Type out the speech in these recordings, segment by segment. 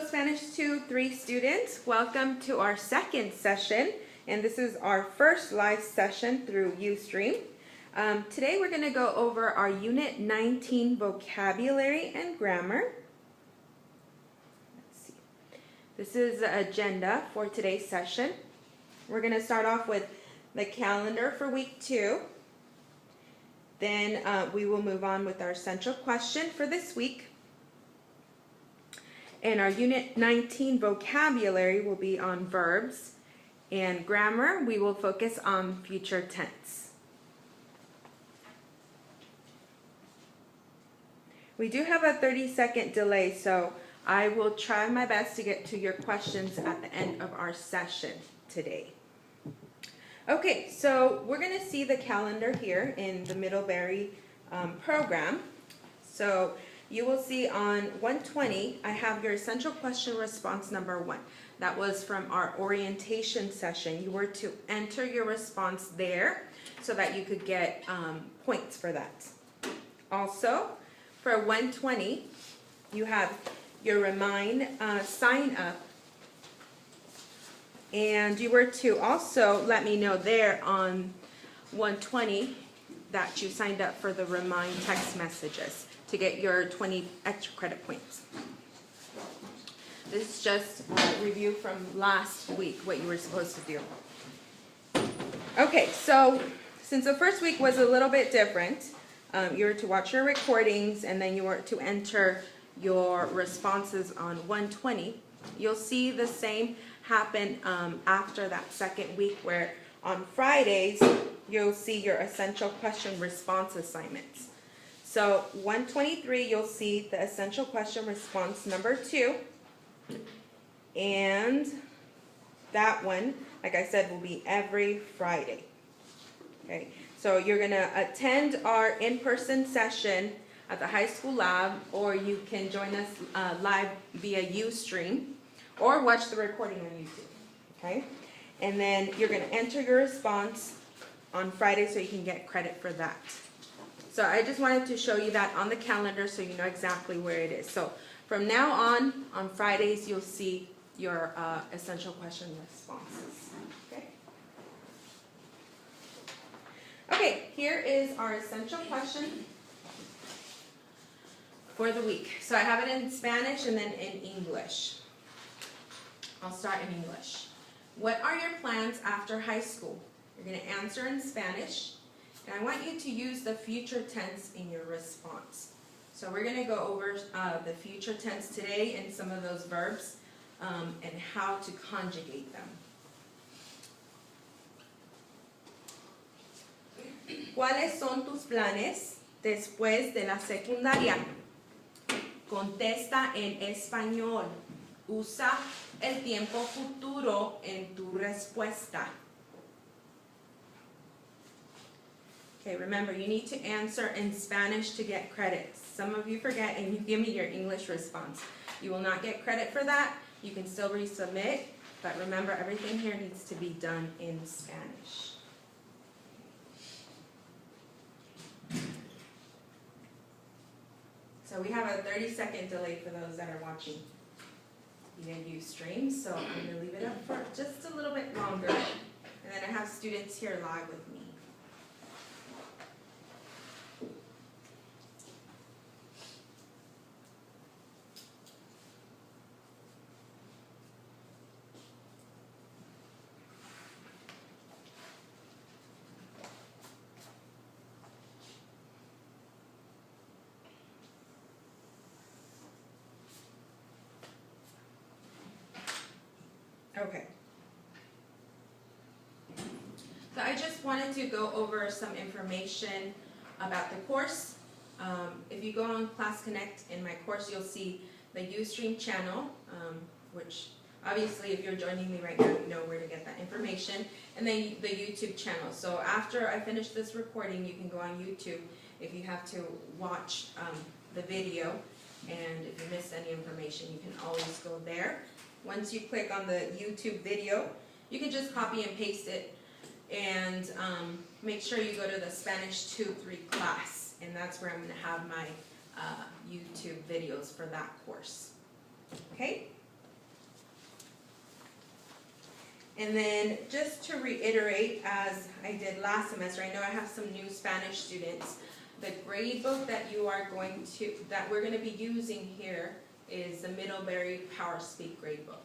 Spanish 2-3 students, welcome to our second session, and this is our first live session through Ustream. Today we're going to go over our Unit 19 vocabulary and grammar. Let's see. This is the agenda for today's session. We're going to start off with the calendar for week 2. Then we will move on with our essential question for this week. And our Unit 19 vocabulary will be on verbs, and grammar we will focus on future tense. We do have a 30-second delay, so I will try my best to get to your questions at the end of our session today. Okay, so we're going to see the calendar here in the Middlebury program. So you will see on 120, I have your essential question response number 1. That was from our orientation session. You were to enter your response there so that you could get points for that. Also, for 120, you have your Remind sign up. And you were to also let me know there on 120 that you signed up for the Remind text messages to get your 20 extra credit points. This is just a review from last week, what you were supposed to do. Okay, so since the first week was a little bit different, you were to watch your recordings and then you were to enter your responses on 120. You'll see the same happen after that second week, where on Fridays you'll see your essential question response assignments. So 123, you'll see the essential question response number 2, and that one, like I said, will be every Friday. Okay, so you're going to attend our in-person session at the high school lab, or you can join us live via Ustream, or watch the recording on YouTube. Okay, and then you're going to enter your response on Friday so you can get credit for that. So I just wanted to show you that on the calendar so you know exactly where it is. So from now on Fridays, you'll see your essential question responses. Okay. Okay, here is our essential question for the week. So I have it in Spanish and then in English. I'll start in English. What are your plans after high school? You're going to answer in Spanish. And I want you to use the future tense in your response. So we're going to go over the future tense today and some of those verbs and how to conjugate them. ¿Cuáles son tus planes después de la secundaria? Contesta en español. Usa el tiempo futuro en tu respuesta. Okay, remember, you need to answer in Spanish to get credit. Some of you forget and you give me your English response. You will not get credit for that. You can still resubmit, but remember, everything here needs to be done in Spanish. So we have a 30-second delay for those that are watching via Ustream, so I'm going to leave it up for just a little bit longer, and then I have students here live with me. Okay. So I just wanted to go over some information about the course. If you go on Class Connect in my course, you'll see the Ustream channel, which obviously if you're joining me right now, you know where to get that information, and then the YouTube channel. So after I finish this recording, you can go on YouTube if you have to watch the video, and if you missed any information, you can always go there. Once you click on the YouTube video, you can just copy and paste it, and make sure you go to the Spanish 2-3 class, and that's where I'm going to have my YouTube videos for that course. Okay? And then just to reiterate, as I did last semester, I know I have some new Spanish students. The grade book that we're going to be using here is the Middlebury PowerSpeak gradebook.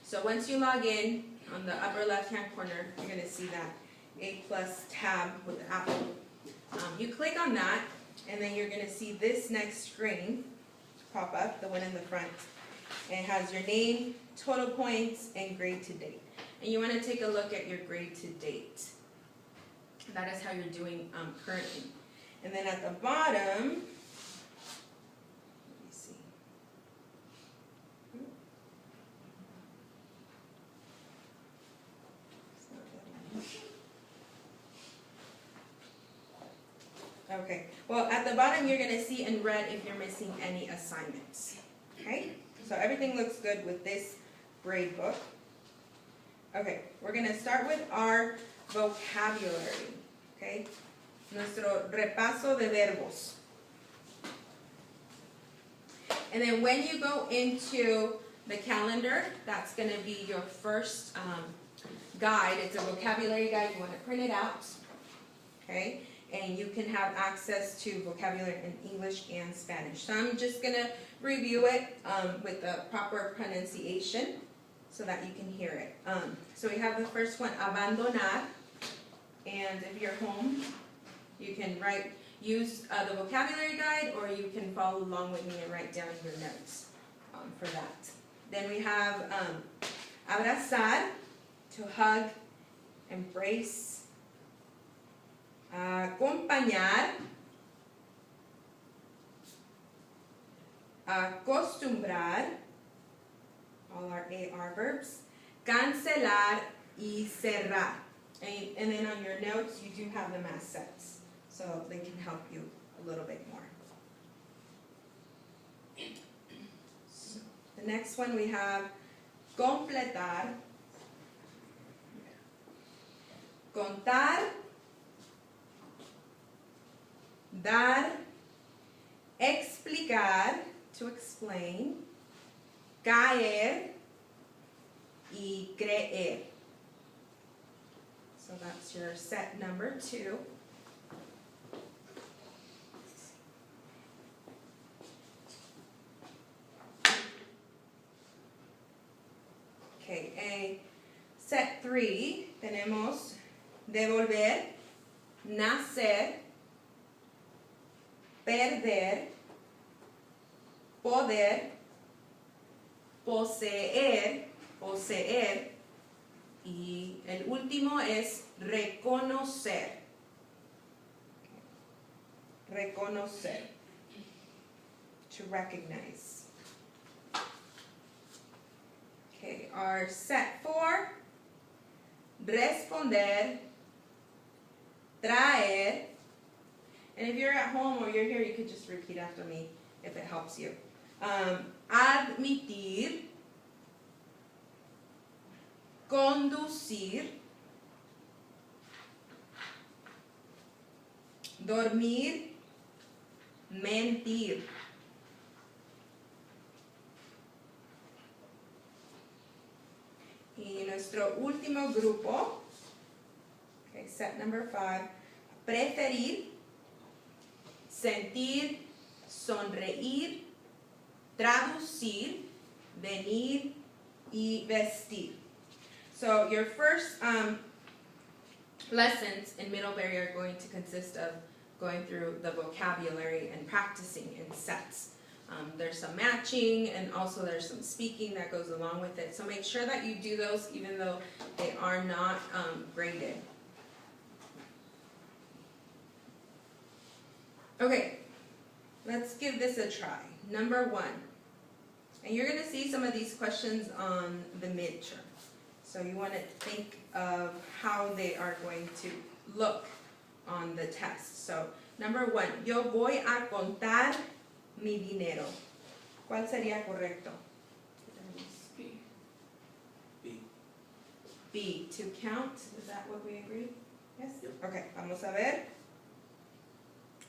So once you log in, on the upper left-hand corner, you're going to see that A+ tab with the apple. You click on that, and then you're going to see this next screen pop up, the one in the front. It has your name, total points, and grade to date. And you want to take a look at your grade to date. That is how you're doing currently. And then at the bottom, let me see. Okay, well at the bottom you're going to see in red if you're missing any assignments. Okay, so everything looks good with this grade book. Okay, we're going to start with our vocabulary. Okay, nuestro repaso de verbos. And then when you go into the calendar, that's going to be your first guide. It's a vocabulary guide. You want to print it out. Okay, and you can have access to vocabulary in English and Spanish. So I'm just going to review it with the proper pronunciation so that you can hear it. So we have the first one, abandonar. And if you're home, you can use the vocabulary guide, or you can follow along with me and write down your notes for that. Then we have abrazar, to hug, embrace. Acompañar, acostumbrar, all our AR verbs, cancelar, y cerrar. And then on your notes, you do have them as sets, so they can help you a little bit more. So, the next one we have completar, contar, dar, explicar, to explain, caer, y creer. So that's your set number 2. Okay, set 3, tenemos devolver, nacer, perder, poder, poseer, y el último es reconocer. Reconocer. To recognize. Okay, our set 4, responder, traer, and if you're at home or you're here, you could just repeat after me if it helps you. Admitir, conducir, dormir, mentir. Y nuestro último grupo, okay, set number 5, preferir, sentir, sonreír, traducir, venir y vestir. So your first lessons in Middlebury are going to consist of going through the vocabulary and practicing in sets. There's some matching, and also there's some speaking that goes along with it. So make sure that you do those even though they are not graded. Okay, let's give this a try. Number 1. And you're going to see some of these questions on the midterm. So you want to think of how they are going to look on the test. So, number 1, yo voy a contar mi dinero. ¿Cuál sería correcto? B. B. B, to count. Is that what we agree? Yes? Yep. Okay, vamos a ver.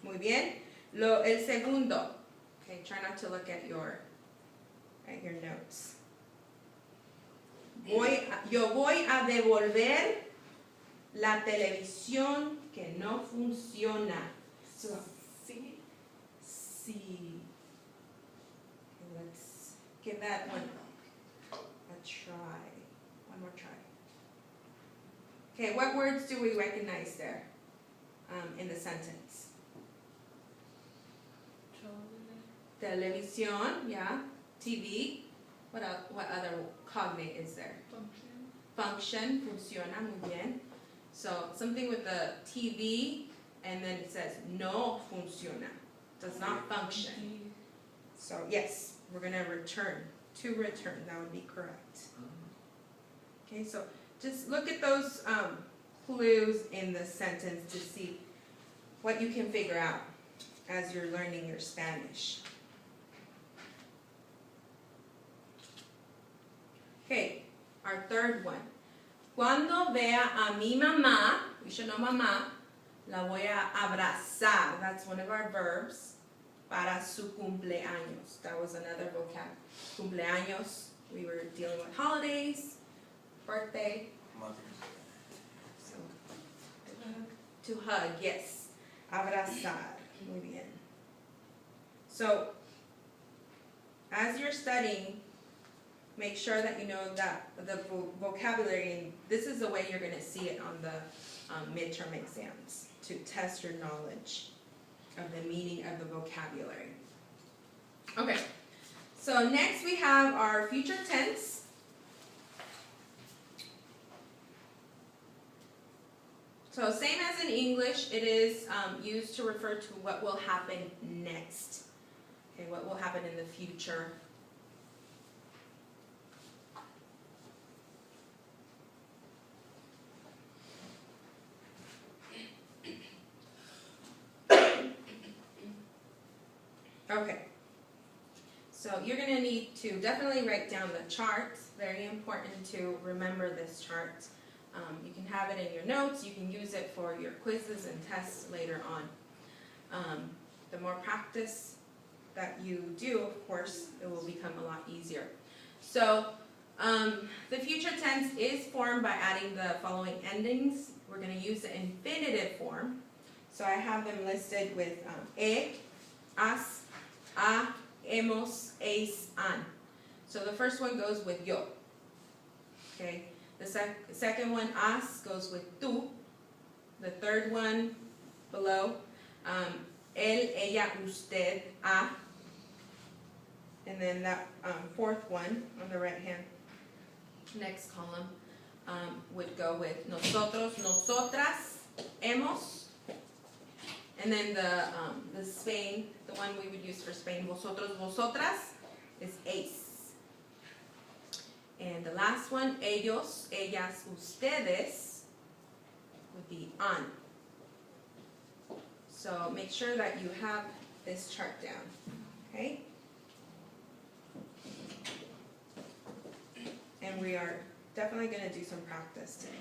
Muy bien. El segundo. Okay, try not to look at your notes. Yo voy a devolver la televisión que no funciona. So, Sí. sí. Okay, let's give that one a try. One more try. Okay, what words do we recognize there in the sentence? Televisión, yeah. TV. What other cognate is there? Function, funciona, muy bien. So something with the TV, and then it says no funciona, does not function. So yes, we're gonna return, to return, that would be correct. Okay, so just look at those clues in the sentence to see what you can figure out as you're learning your Spanish. Okay, our third one. Cuando vea a mi mamá, we should know mamá, la voy a abrazar. That's one of our verbs. Para su cumpleaños. That was another vocab. Cumpleaños, we were dealing with holidays, birthday. So, to hug, yes. Abrazar. Muy bien. So, as you're studying, make sure that you know that the vocabulary, and this is the way you're going to see it on the midterm exams, to test your knowledge of the meaning of the vocabulary. Okay, so next we have our future tense. So same as in English, it is used to refer to what will happen next. Okay, what will happen in the future. Okay, so you're going to need to definitely write down the charts. Very important to remember this chart. You can have it in your notes. You can use it for your quizzes and tests later on. The more practice that you do, of course, it will become a lot easier. So the future tense is formed by adding the following endings. We're going to use the infinitive form. So I have them listed with as, a, hemos, es, han. So the first one goes with yo. Okay. The second one, as, goes with tú. The third one below, él, ella, usted, a. And then that fourth one on the right hand, next column, would go with nosotros, nosotras, hemos. And then the Spain, the one we would use for Spain, vosotros, vosotras, is es. And the last one, ellos, ellas, ustedes, would be an. So make sure that you have this chart down, okay? And we are definitely going to do some practice today.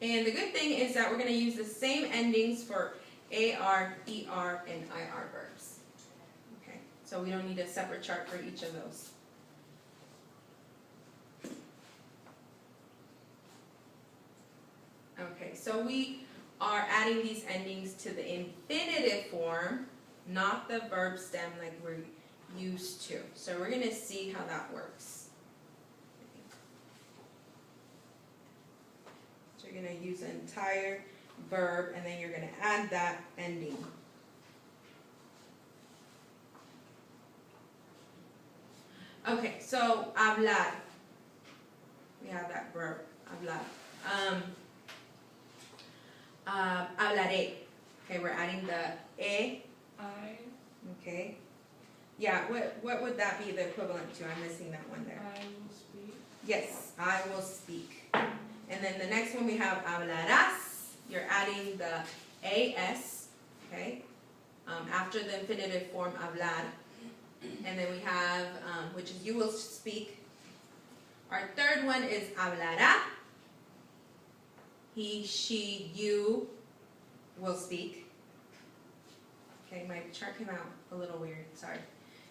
And the good thing is that we're going to use the same endings for AR, ER, and IR verbs. Okay, so we don't need a separate chart for each of those. Okay, so we are adding these endings to the infinitive form, not the verb stem like we're used to. So we're going to see how that works. So you're going to use the entire verb and then you're going to add that ending. Okay, so hablar. We have that verb, hablar. Hablaré. Okay, we're adding the e. I. Okay. Yeah, what would that be the equivalent to? I'm missing that one there. I will speak. Yes, I will speak. And then the next one we have hablarás. You're adding the as, okay, after the infinitive form hablar. And then we have, which is you will speak. Our third one is hablará. He, she, you will speak. Okay, my chart came out a little weird, sorry.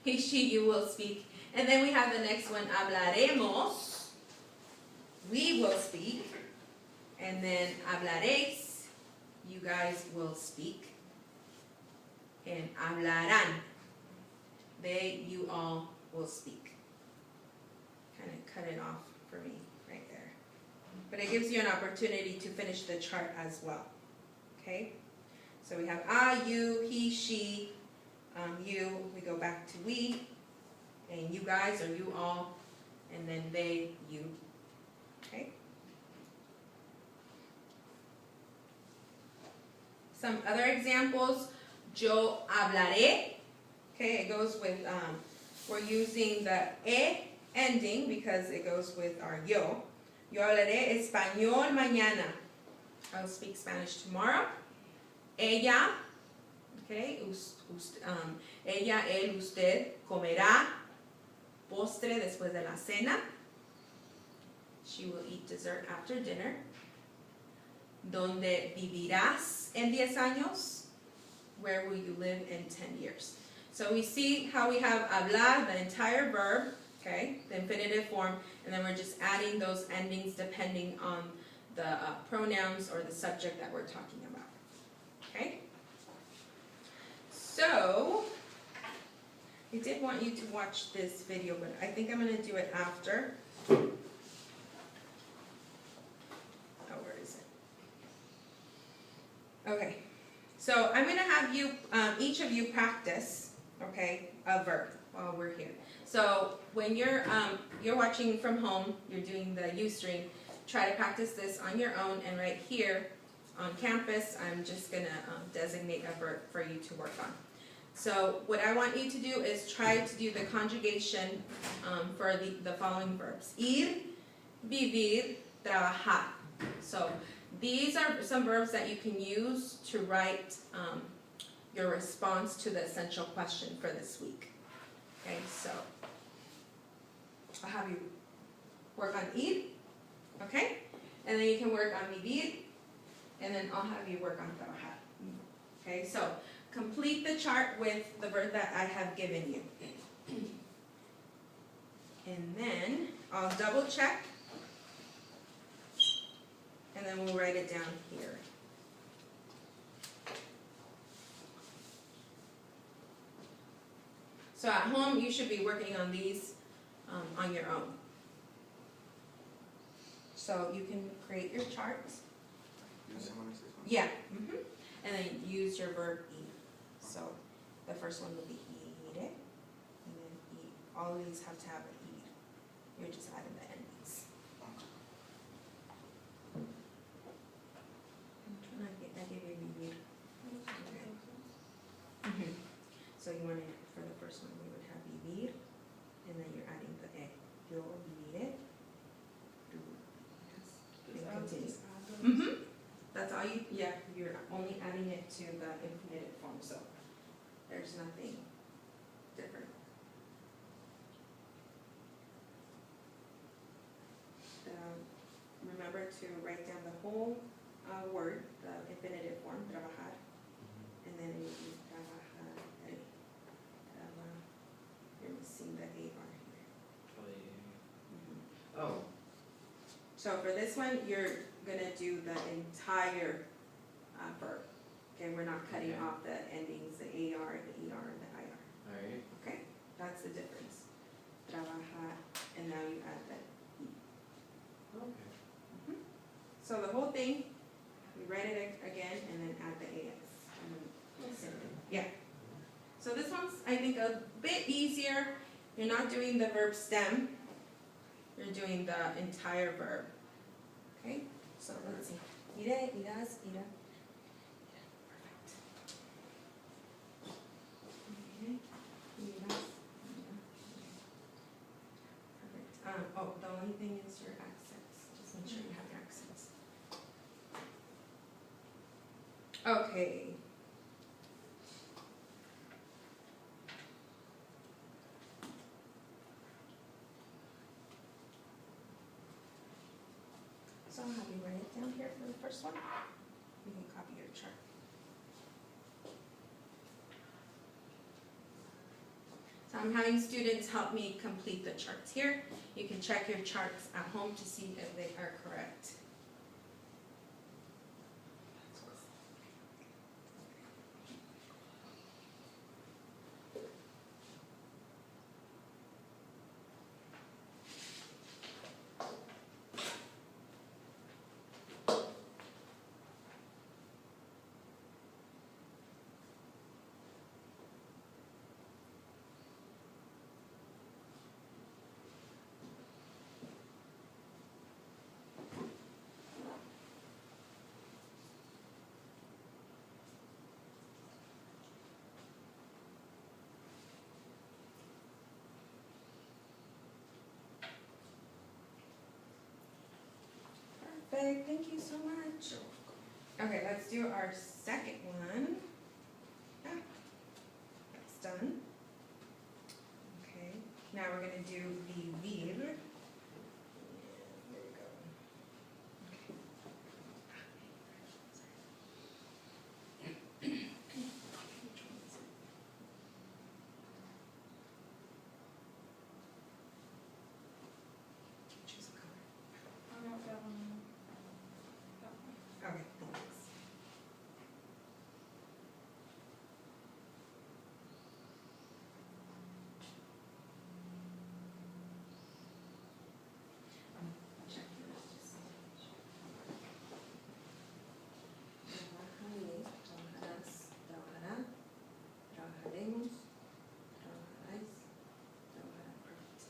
he, she, you will speak. And then we have the next one, hablaremos. We will speak. And then hablaréis. You guys will speak. And hablarán. They, you all will speak. Kind of cut it off for me right there. But it gives you an opportunity to finish the chart as well. Okay? So we have you, he, she, you, we go back to we, and you guys or you all, and then they, you. Okay? Some other examples, yo hablaré. Okay, it goes with, we're using the e ending because it goes with our yo. Yo hablaré español mañana. I'll speak Spanish tomorrow. Ella, okay, ella, él, usted comerá postre después de la cena. She will eat dessert after dinner. ¿Dónde vivirás en 10 años? Where will you live in 10 years? So we see how we have hablar, the entire verb, okay, the infinitive form, and then we're just adding those endings depending on the pronouns or the subject that we're talking about. Okay? So, I did want you to watch this video, but I think I'm going to do it after. Oh, where is it? Okay. So, I'm going to have you, each of you practice, okay, a verb while we're here. So, when you're watching from home, you're doing the Ustream, try to practice this on your own, and right here on campus, I'm just going to designate a verb for you to work on. So what I want you to do is try to do the conjugation for the following verbs. Ir, vivir, trabajar. So these are some verbs that you can use to write your response to the essential question for this week. Okay, so I'll have you work on ir, okay? And then you can work on vivir, and then I'll have you work on trabajar. Okay, so complete the chart with the verb that I have given you. And then I'll double check, and then we'll write it down here. So at home, you should be working on these on your own. So you can create your charts. Yeah. Mm-hmm. And then use your verb eat. So the first one will be ire, and then eat. All of these have to have an eat. You're just adding the endings. I gave you vivir. Mm-hmm. So you want to, for the first one, we would have vivir, and then you're adding the e. Yo viviré. And continue. Mm-hmm. That's all you, yeah, you're only adding it to the infinitive form, so there's nothing different. Remember to write down the whole word, the infinitive form, trabajar, and then you use trabajaré. You're missing the AR here. Mm-hmm. Oh. So for this one, you're gonna do the entire verb. Okay, we're not cutting off the endings, the AR, the ER, and the IR. Alright. Okay, that's the difference. Trabajar, and now you add the E. Okay. Mm-hmm. So the whole thing, we write it again, and then add the AS. And then yeah. So this one's, I think, a bit easier. You're not doing the verb stem. You're doing the entire verb. Okay? So let's see. Ire, irás, ira. Perfect. Okay. Irás, ira. Perfect. Oh, the only thing is your accents. Just make sure you have your accents. Okay. So I'll have you write it down here for the first one. You can copy your chart. So I'm having students help me complete the charts here. You can check your charts at home to see if they are correct. Perfect, thank you so much. Okay, let's do our second one. Yeah, that's done. Okay, now we're gonna do vivir. There we go. Okay. Choose a color. I don't got one. Okay, thanks. Check this, just trabajaré, trabajarás, trabajará, trabajaremos, trabajaráis, trabajará. Perfect.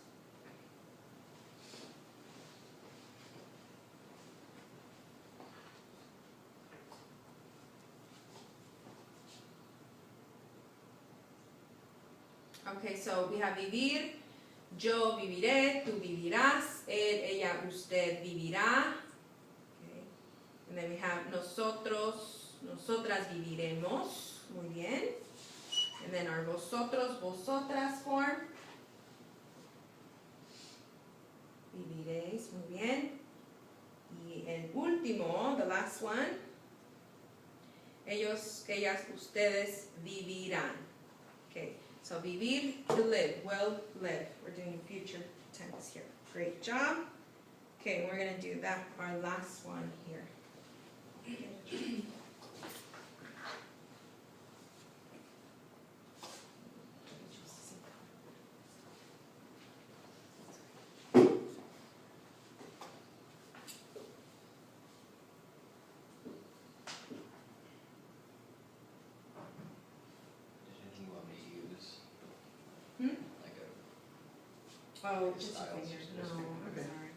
Okay, so we have vivir, yo viviré, tú vivirás, él, ella, usted vivirá. Okay. And then we have nosotros, nosotras viviremos. Muy bien. And then our vosotros, vosotras form. Viviréis, muy bien. Y el último, the last one. Ellos, ellas, ustedes vivirán. Okay. So vivir, to live, will live. We're doing future tense here. Great job. Okay, we're gonna do that, our last one here. Is there anything you want me to use? Hmm? Like a, Oh, just a Styles, finger. just No, a finger. I'm Okay. sorry.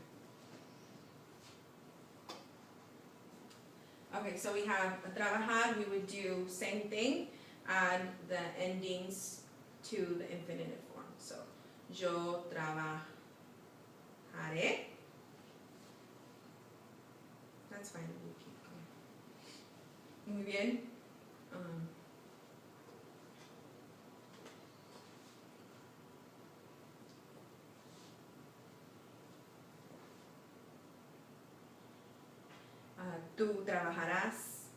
Okay, so we have trabajar, we would do same thing, add the endings to the infinitive form. So, yo trabajaré. That's fine, we'll keep going. Muy bien. Tú trabajarás.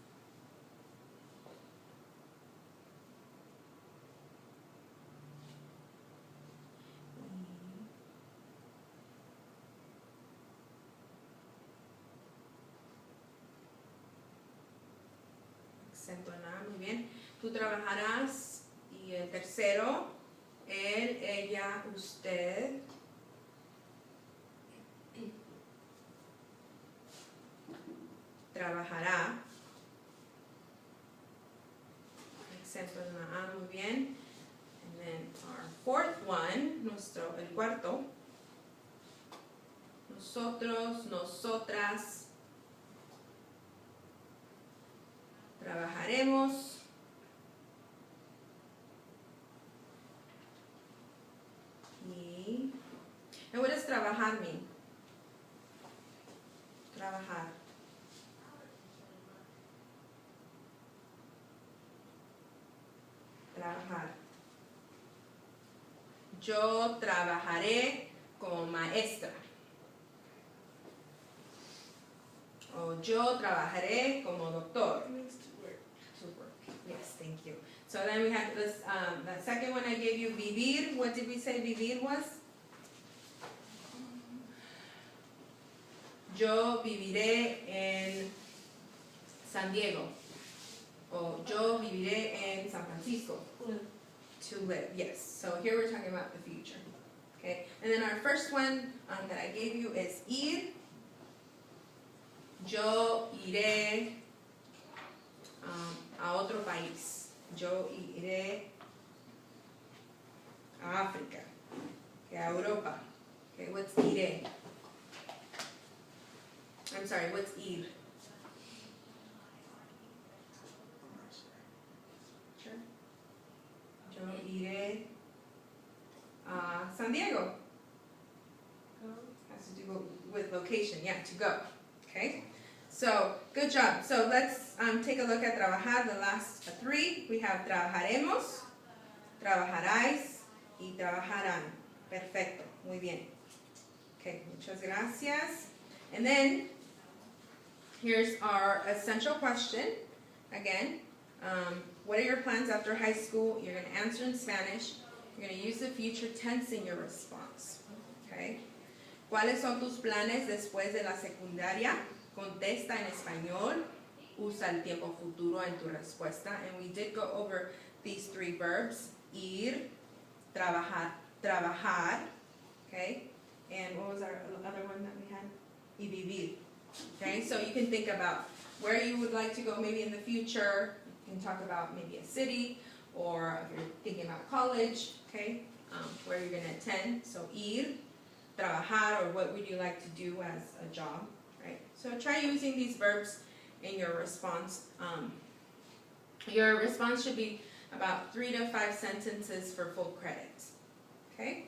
Acento en A, muy bien. Tú trabajarás. Y el tercero, él, ella, usted. Trabajará. Acento en la A, muy bien. And then our fourth one, el cuarto. Nosotros, nosotras. Trabajaremos. And what does trabajar mean? Trabajar. Trabajar. Yo trabajaré como maestra. O yo trabajaré como doctor. It means to work. To work. Yes, thank you. So So then we had this, that second one I gave you, vivir. What did we say vivir was? Yo viviré en San Diego. O yo viviré en San Francisco. To live, yes. So here we're talking about the future. Okay, and then our first one that I gave you is ir. Yo iré a otro país. Yo iré a África. Okay, a Europa. Okay, what's iré? I'm sorry, what's ir? Sure. Yo iré a San Diego. Has to do with location, yeah, to go. Okay, so good job. So let's take a look at trabajar, the last three. We have trabajaremos, trabajaráis, y trabajarán. Perfecto, muy bien. Okay, muchas gracias. And then, here's our essential question. Again, what are your plans after high school? You're going to answer in Spanish. You're going to use the future tense in your response. Okay? ¿Cuáles son tus planes después de la secundaria? Contesta en español. Usa el tiempo futuro en tu respuesta. And we did go over these three verbs. Ir, trabajar, trabajar. Okay? And what was our other one that we had? Y vivir. Okay? So you can think about where you would like to go maybe in the future. You can talk about maybe a city, or if you're thinking about college, okay? Where you're going to attend. So ir, trabajar, or what would you like to do as a job, right? So try using these verbs in your response. Your response should be about 3 to 5 sentences for full credit, okay?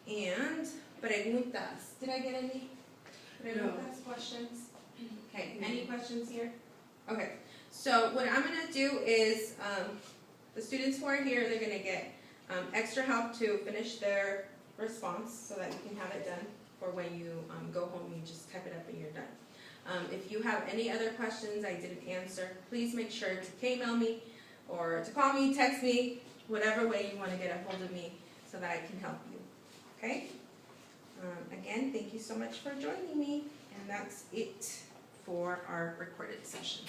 And preguntas. Did I get any preguntas, questions? Okay, any questions here? Okay, so what I'm going to do is, the students who are here, they're going to get extra help to finish their response so that you can have it done for when you go home. You just type it up and you're done. If you have any other questions I didn't answer, please make sure to K-mail me or to call me, text me, whatever way you want to get a hold of me so that I can help you. Okay? Again, thank you so much for joining me, and that's it for our recorded session.